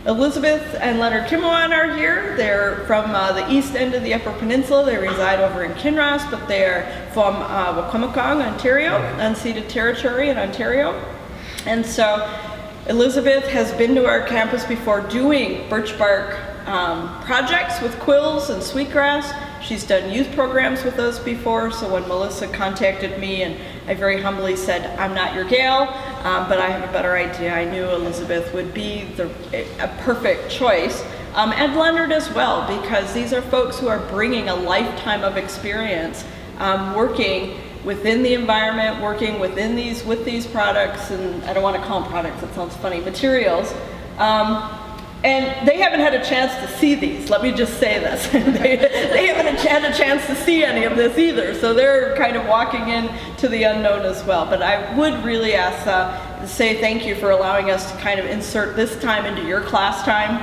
Elizabeth and Leonard Kimewon are here. They're from the east end of the Upper Peninsula. They reside over in Kinross, but they're from Wikwemikong, Ontario, unceded territory in Ontario. And so Elizabeth has been to our campus before doing birch bark projects with quills and sweetgrass. She's done youth programs with us before, so when Melissa contacted me and I very humbly said, I'm not your gal, but I have a better idea, I knew Elizabeth would be a perfect choice. And Leonard as well, because these are folks who are bringing a lifetime of experience working within the environment, working with these products, and I don't want to call them products, that sounds funny, materials. And they haven't had a chance to see these, let me just say this. they haven't had a chance to see any of this either, so they're kind of walking into the unknown as well. But I would really say thank you for allowing us to kind of insert this time into your class time,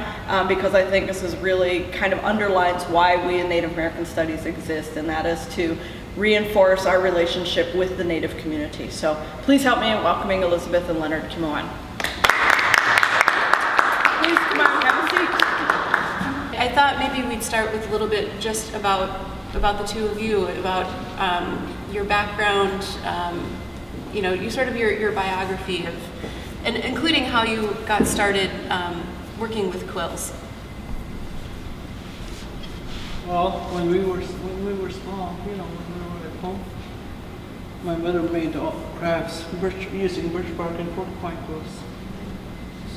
because I think this is really kind of underlines why we in Native American Studies exist, and that is to reinforce our relationship with the Native community. So please help me in welcoming Elizabeth and Leonard Kimewon. Please come on, have a seat. I thought maybe we'd start with a little bit just about the two of you, about your background, you sort of your biography and including how you got started working with quills. Well, when we were small, when we were at home, my mother made crafts using birch bark and porcupine quills.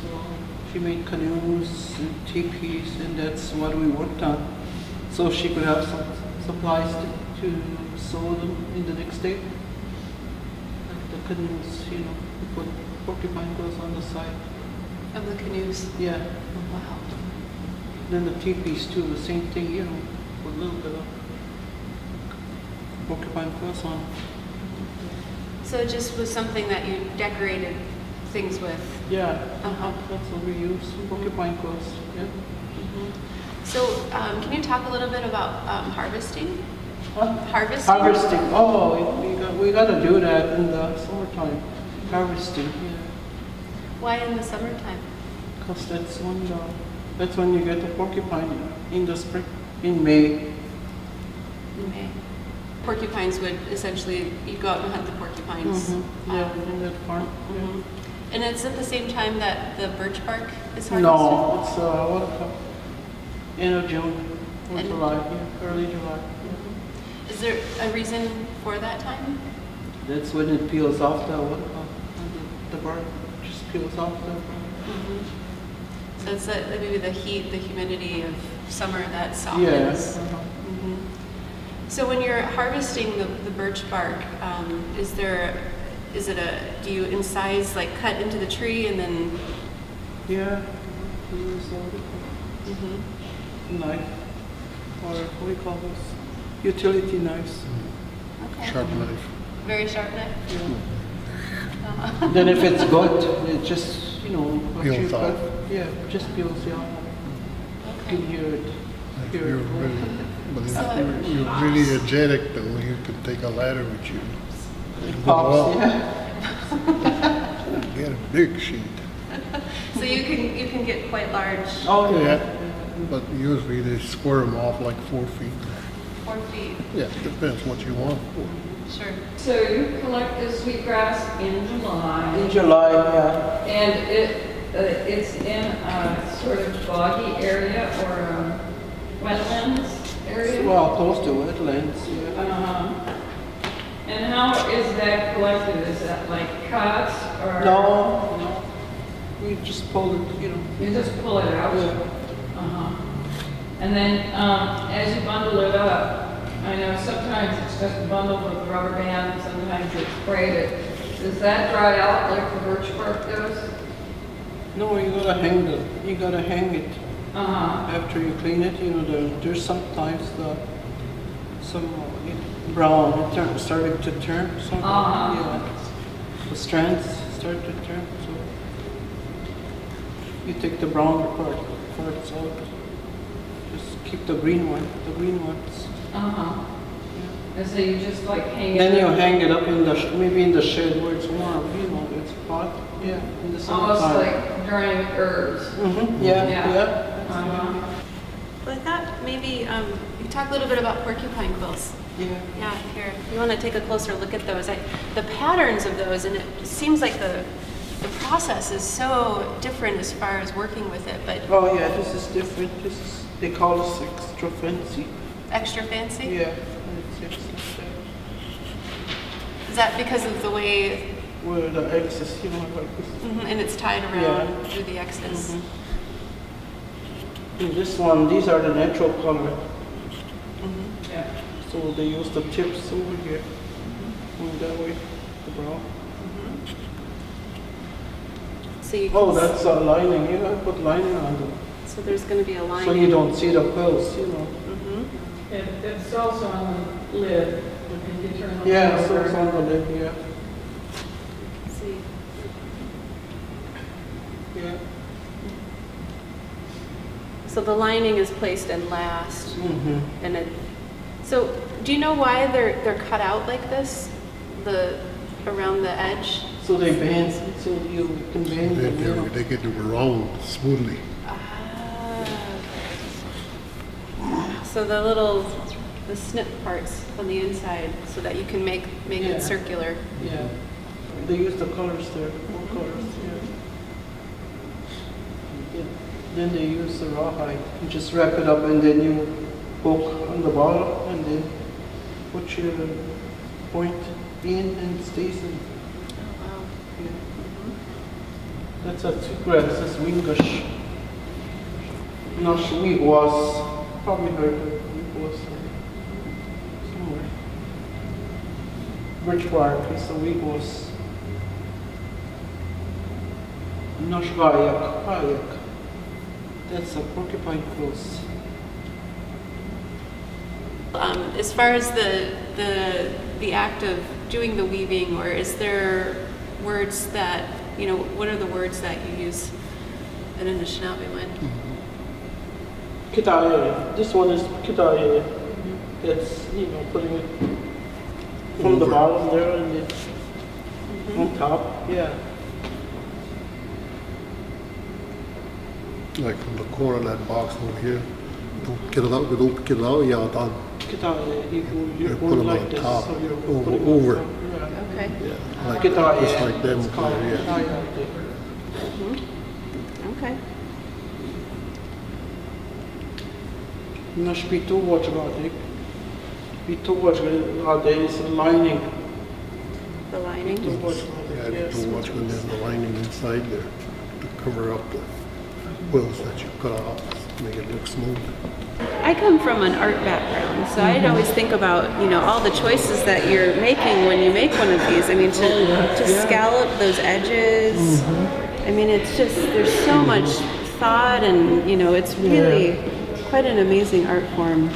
So she made canoes and teepees, and that's what we worked on. So she could have some supplies to sew them in the next day. Like the canoes, we put porcupine quills on the side. Of the canoes? Yeah. Oh, wow. Then the teepees too, the same thing, with a little bit of porcupine quills on. So it just was something that you decorated things with? Yeah, Uh-huh. that's what we use, porcupine quills. Yeah. Mm-hmm. So can you talk a little bit about harvesting? What? Harvesting? Harvesting. Oh, we got to do that in the summertime. Harvesting. Yeah. Why in the summertime? Because that's when you get the porcupine in the spring, in May. In May. Porcupines would essentially, you'd go out and hunt the porcupines. Mm-hmm. Yeah, in that farm. Mm-hmm. And it's at the same time that the birch bark is harvested? No, it's end of June or July, early July. Mm-hmm. Is there a reason for that time? That's when it peels off the bark just peels off the. Mm-hmm. So it's maybe the heat, the humidity of summer that softens. Yeah. Mm-hmm. So when you're harvesting the birch bark, do you incise, like cut into the tree and then? Yeah, we use a knife, or what do you call those? Utility knives. Okay. Sharp knife. Very sharp knife? Yeah. Then if it's good, it just, Peels off. Just peels off. Okay. You can hear it. You're really energetic though. You could take a ladder with you. It pops, yeah. Get a big sheet. So you can get quite large. Oh, Yeah, but usually they square them off like 4 feet. 4 feet. Yeah, depends what you want. Sure. So you collect the sweetgrass in July. in July, yeah. And it's in a sort of boggy area or wetlands area? Well, close to wetlands, yeah. Uh-huh. And how is that collected? Is that like cuts or? No, we just pull it, You just pull it out? Yeah. Uh-huh. And then as you bundle it up, I know sometimes it's just bundled with rubber band, sometimes it's braided. Does that dry out like the birch bark does? No, you gotta hang it Uh-huh. after you clean it. There's sometimes some brown, starting to turn. Uh-huh. The strands start to turn. So you take the brown parts out. Just keep the green ones. Uh-huh. And so you just like hang it Then you up? hang it up maybe in the shed where it's warm. It's hot. Yeah, in the Almost summertime. like drying herbs. Yeah, Yeah. yeah. Well, I thought maybe you could talk a little bit about porcupine quills. Yeah. Yeah, here. You want to take a closer look at those. The patterns of those, and it seems like the process is so different as far as working with it, but Oh yeah, this is different. This is, they call this extra fancy. extra fancy? Yeah. And it's extra Is that because of the way, where the X is, you know, like this. and it's tied around Yeah. through the X's? In this one, these are the natural color. Yeah. So they use the tips over here. Going that way, the brown. So you can Oh, that's a lining. You gotta put lining on them. so there's going to be a line. So you don't see the quills, you know. It's also on the lid, if you turn the Yeah, lid so over. it's on the lid, yeah. See. Yeah. So the lining is placed in last, Mm-hmm. and it. So do you know why they're cut out like this, around the edge? So they bend, so you can bend They, them, you know. they get round smoothly. So the snip parts on the inside, so that you can make Yeah. it circular. Yeah. They use the colors there, more colors, yeah. Then they use the rawhide. You just wrap it up and then you poke on the bottom and then put your point in and it stays in. Oh, wow. Yeah. That's a secret, this is Wingush. Nash Wigwas. Probably heard of Wigwas somewhere. Birch bark is a Wigwas. Nash Gayak. That's a porcupine quills. As far as the act of doing the weaving, or is there words that, what are the words that you use in Anishinaabe when? Kitaye. This one is kitaye. That's, putting it from the Over. bottom there and then on top. Yeah. Like from the corner of that box over here. Don't get it out, don't get it out, yeah, done. Kitaye. You're You put going them like on this. top, So you're over- putting over. on top. Yeah. Okay. Yeah, like, Kitaye. just like them, It's called yeah. kitaye out there. Okay. Nash be too much about it. Be too much about it. It's a lining. The Too lining. much Yeah, about it. Yes. too much when there's the lining inside there to cover up the quills that you cut off, make it look smooth. I come from an art background, so I'd always think about, all the choices that you're making when you make one of these. I mean, to scallop those edges. I mean, it's just, there's so much thought and, it's really quite an amazing art form.